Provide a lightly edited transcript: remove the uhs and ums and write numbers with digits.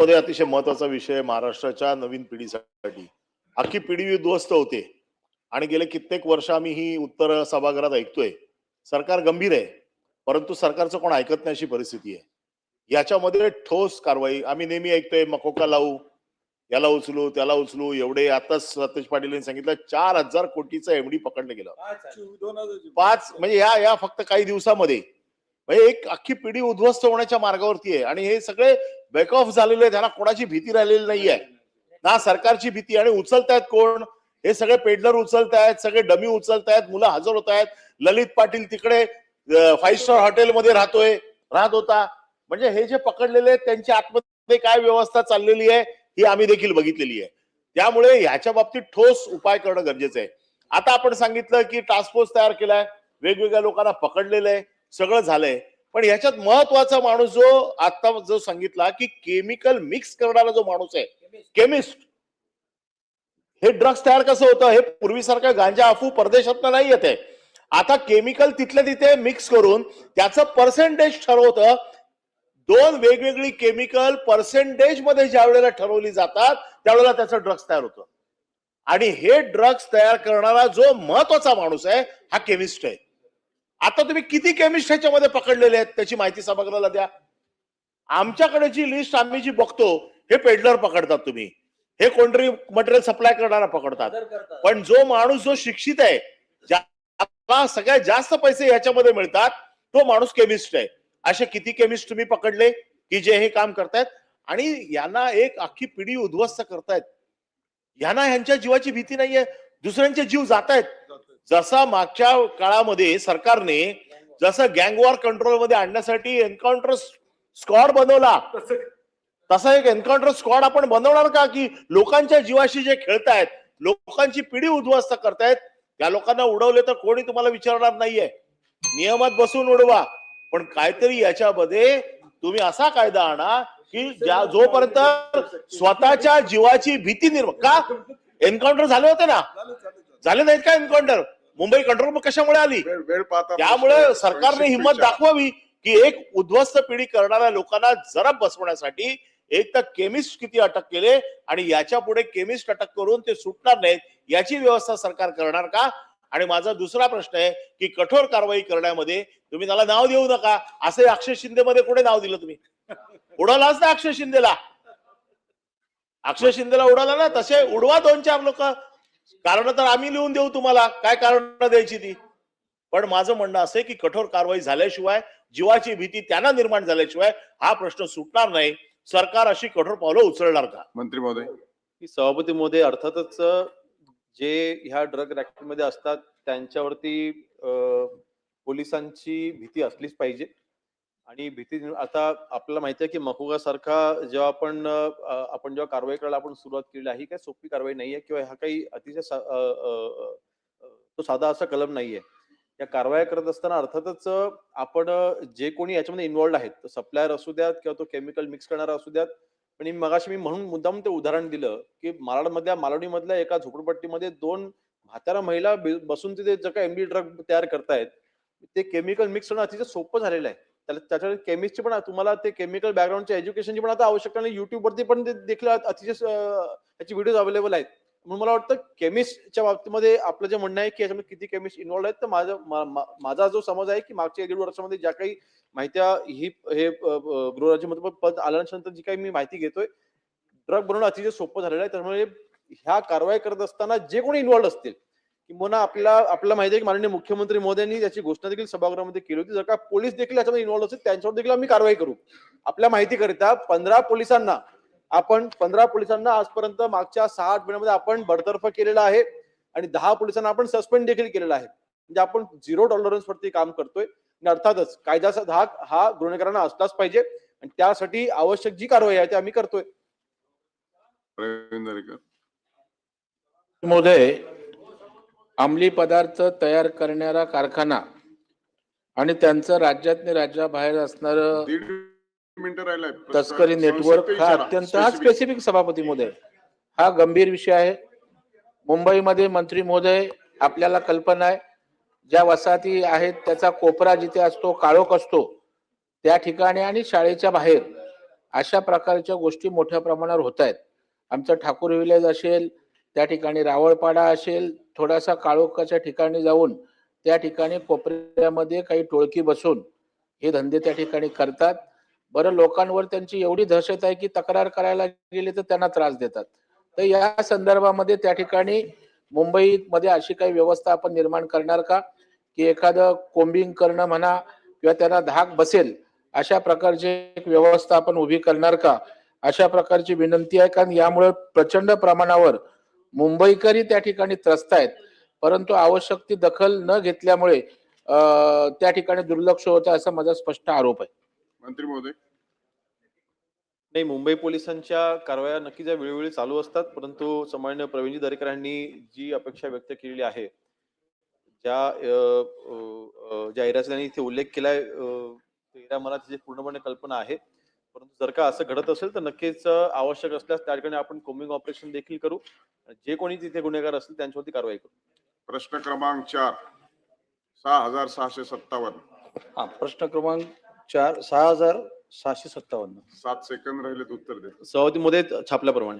मध्ये अतिशय महत्वाचा विषय महाराष्ट्राच्या नवीन पिढीसाठी. अख्खी पिढी उद्ध्वस्त होते आणि गेले कित्येक वर्ष आम्ही ही उत्तर सभागृहात ऐकतोय. सरकार गंभीर आहे, परंतु सरकारचं कोण ऐकत नाही अशी परिस्थिती आहे. याच्यामध्ये ठोस कारवाई आम्ही नेहमी ऐकतोय, मकोका लावू, याला उचलू त्याला उचलू. एवढे आताच सतेज पाटील यांनी सांगितलं 4,000 कोटीचं एमडी पकडलं गेलं. 5 म्हणजे या फक्त काही दिवसामध्ये म्हणजे एक अख्खी पिढी उद्ध्वस्त होण्याच्या मार्गावरती आहे. आणि हे सगळे बॅक ऑफ झालेले आहेत, त्यांना कोणाची भीती राहिलेली नाहीये ना सरकारची भीती. आणि उचलतायत कोण? हे सगळे पेडलर उचलतायत, सगळे डमी उचलतायत, मुलं हजर होत आहेत. ललित पाटील तिकडे 5 स्टार हॉटेलमध्ये राहत होता. म्हणजे हे जे पकडलेले आहेत त्यांच्या आतमध्ये काय व्यवस्था चाललेली आहे ही आम्ही देखील बघितलेली आहे. त्यामुळे ह्याच्या बाबतीत ठोस उपाय करणं गरजेचं आहे. आता आपण सांगितलं की टास्क फोर्स तयार केलाय, वेगवेगळ्या लोकांना पकडलेलं आहे, सगळं झालंय. पण ह्याच्यात महत्वाचा माणूस जो सांगितला की केमिकल मिक्स करणारा जो माणूस आहे, केमिस्ट, हे ड्रग्स तयार कसं होतं? हे पूर्वीसारखं गांजा अफू परदेशातनं नाही येते. आता केमिकल तिथल्या तिथे मिक्स करून त्याचं पर्सेंटेज ठरवतं. 2 वेगवेगळी केमिकल पर्सेंटेज मध्ये ज्या वेळेला ठरवली जातात त्यावेळेला त्याचं ड्रग्स तयार होतं. आणि हे ड्रग्स तयार करणारा जो महत्वाचा माणूस आहे हा केमिस्ट आहे. आता तुम्ही किती केमिस्ट ह्याच्यामध्ये पकडलेले आहेत त्याची माहिती सभागृहाला द्या. आमच्याकडे जी लिस्ट आम्ही जी बघतो, हे पेडलर पकडतात तुम्ही, हे कोणतरी मटेरियल सप्लाय करणारा पकडतात. पण जो माणूस जो शिक्षित आहे, ज्याला सगळ्यात जास्त पैसे ह्याच्यामध्ये मिळतात, तो माणूस केमिस्ट आहे. असे किती केमिस्ट तुम्ही पकडले की जे हे काम करतायत आणि यांना एक अख्खी पिढी उद्ध्वस्त करतायत. यांना ह्यांच्या जीवाची भीती नाहीये, दुसऱ्यांचे जीव जात आहेत. जसा मागच्या काळामध्ये सरकारने जसं गँगवॉर कंट्रोलमध्ये आणण्यासाठी एन्काउंटर स्क्वॉड बनवला, तसा एक एन्काउंटर स्क्वॉड आपण बनवणार का? की लोकांच्या जीवाशी जे खेळतायत, लोकांची पिढी उद्ध्वस्त करतायत, त्या लोकांना उडवले तर कोणी तुम्हाला विचारणार नाहीये. नियमात बसून उडवा, पण काहीतरी याच्यामध्ये तुम्ही असा कायदा आणा की जोपर्यंत स्वतःच्या जीवाची भीती का? एन्काउंटर झाले होते ना, झाले नाहीत का एन्काउंटर? मुंबई कंट्रोल कशामुळे आली? त्यामुळे सरकारने हिंमत दाखवावी की एक उद्ध्वस्त पिढी करणाऱ्या लोकांना जरा बसवण्यासाठी एक तर केमिस्ट किती अटक केले आणि याच्या पुढे केमिस्ट अटक करून ते सुटणार नाहीत याची व्यवस्था सरकार करणार का? आणि माझा दुसरा प्रश्न आहे की कठोर कारवाई करण्यामध्ये तुम्ही त्याला नाव देऊ नका. असे अक्षय शिंदे मध्ये कुठे नाव दिलं तुम्ही? उडवलाच ना अक्षय शिंदेला. अक्षय शिंदेला उडवला ना, तसे उडवा 2-4 लोक. कारण तर आम्ही लिहून देऊ तुम्हाला काय कारण द्यायची ती. पण माझं म्हणणं असं आहे की कठोर कारवाई झाल्याशिवाय, जीवाची भीती त्यांना निर्माण झाल्याशिवाय हा प्रश्न सुटणार नाही. सरकार अशी कठोर पावलं उचलणार का? मंत्री महोदय. सभापती महोदय, अर्थातच जे ह्या ड्रग रॅकेट मध्ये असतात त्यांच्यावरती पोलिसांची भीती असलीच पाहिजे. आणि भीती आता आपल्याला माहिती आहे की मकोका सारखा जेव्हा आपण जेव्हा कारवाई करायला आपण सुरुवात केली आहे, ही काही सोपी कारवाई नाहीये किंवा हा काही अतिशय तो साधा असा कलम नाहीये. या कारवाया करत असताना अर्थातच आपण जे कोणी याच्यामध्ये इन्व्हॉल्ड आहेत, सप्लायर असू द्यात किंवा तो केमिकल मिक्स करणारा असू द्यात. पण मगाशी मी म्हणून मुद्दाम ते उदाहरण दिलं की मालवणीमधल्या एका झोपडपट्टीमध्ये 2 म्हातारा महिला बसून तिथे जे काही एमडी ड्रग तयार करतायत, ते केमिकल मिक्स करणं अतिशय सोपं झालेलं आहे. त्याच्यावर केमिस्टची पण तुम्हाला ते केमिकल बॅकग्राऊंडच्या एज्युकेशनची पण आता आवश्यकता नाही. युट्यूब वरती पण देखील अतिशय त्याची व्हिडिओज अवेलेबल आहेत. म्हणून मला वाटतं केमिस्टच्या बाबतीमध्ये आपलं जे म्हणणं आहे की याच्यामध्ये किती केमिस्ट इन्व्हॉल्ड आहेत, तर माझा जो समज आहे की मागच्या 1.5 वर्षामध्ये ज्या काही माहित्या हे गृहराज्यमंत्री पद आल्यानंतर जी काही मी माहिती घेतोय, ड्रग बनवणं अतिशय सोपं झालेलं आहे. त्यामुळे ह्या कारवाई करत असताना जे कोणी इन्व्हॉल्ड असतील, किंवा आपल्याला माहिती आहे की माननीय मुख्यमंत्री महोदयांनी त्याची घोषणा देखील सभागृहामध्ये केली होती. जर का पोलीस देखील याच्यामध्ये इन्व्हॉल्व असतील त्यांच्यावर देखील आम्ही कारवाई करू. आपल्या माहितीकरिता 15 पोलिसांना आजपर्यंत मागच्या 6-8 महिन्यामध्ये आपण बडतर्फ केलेला आहे आणि 10 पोलिसांना आपण सस्पेंड देखील केलेला आहे. म्हणजे आपण 0 टॉलरन्स वरती काम करतोय. अर्थातच कायद्याचा धाक हा गुन्हेगारांना असलाच पाहिजे आणि त्यासाठी आवश्यक जी कारवाई आहे ती आम्ही करतोय. महोदय, अंमली पदार्थ तयार करणारा कारखाना आणि त्यांचं राज्याबाहेर असणारं तस्करी नेटवर्क हा अत्यंत स्पेसिफिक सभापती महोदय, हा गंभीर विषय आहे. मुंबईमध्ये मंत्री महोदय आपल्याला कल्पना आहे, ज्या वसाहती आहेत त्याचा कोपरा जिथे असतो, काळोख असतो, त्या ठिकाणी आणि शाळेच्या बाहेर अशा प्रकारच्या गोष्टी मोठ्या प्रमाणावर होत आहेत. आमचं ठाकूर विलेज असेल, त्या ठिकाणी रावळपाडा असेल, थोडासा काळोखाच्या ठिकाणी जाऊन त्या ठिकाणी कोपऱ्यामध्ये काही टोळकी बसून हे धंदे त्या ठिकाणी करतात. बरं, लोकांवर त्यांची एवढी दहशत आहे की तक्रार करायला गेले तर त्यांना त्रास देतात. तर या संदर्भामध्ये त्या ठिकाणी मुंबईमध्ये अशी काही व्यवस्था आपण निर्माण करणार का, की एखादं कोम्बिंग करणं म्हणा किंवा त्यांना धाक बसेल अशा प्रकारची एक व्यवस्था आपण उभी करणार का, अशा प्रकारची विनंती आहे. कारण यामुळे प्रचंड प्रमाणावर मुंबईकरही त्या ठिकाणी त्रस्त आहेत, परंतु आवश्यक ती दखल न घेतल्यामुळे त्या ठिकाणी दुर्लक्ष होतं असा माझा स्पष्ट आरोप आहे. मंत्री महोदय. नाही, मुंबई पोलिसांच्या कारवाया नक्कीच या वेळोवेळी चालू असतात, परंतु सन्माननीय प्रवीणजी दरेकर यांनी जी अपेक्षा व्यक्त केलेली आहे, ज्या एरियाचा त्यांनी इथे उल्लेख केलाय, एरिया मला त्याची पूर्णपणे कल्पना आहे. परंतु जर का असं घडत असेल तर नक्कीच आवश्यक असल्यास त्या ठिकाणी आपण कोम्बिंग ऑपरेशन देखील करू. जे कोणी तिथे गुन्हेगार असतील त्यांच्यावरती कारवाई करू. प्रश्न क्रमांक 4 6657. हा प्रश्न क्रमांक 4 6657. 7 सेकंद राहिलेत उत्तर दे. सभापतीमध्ये छापल्याप्रमाणे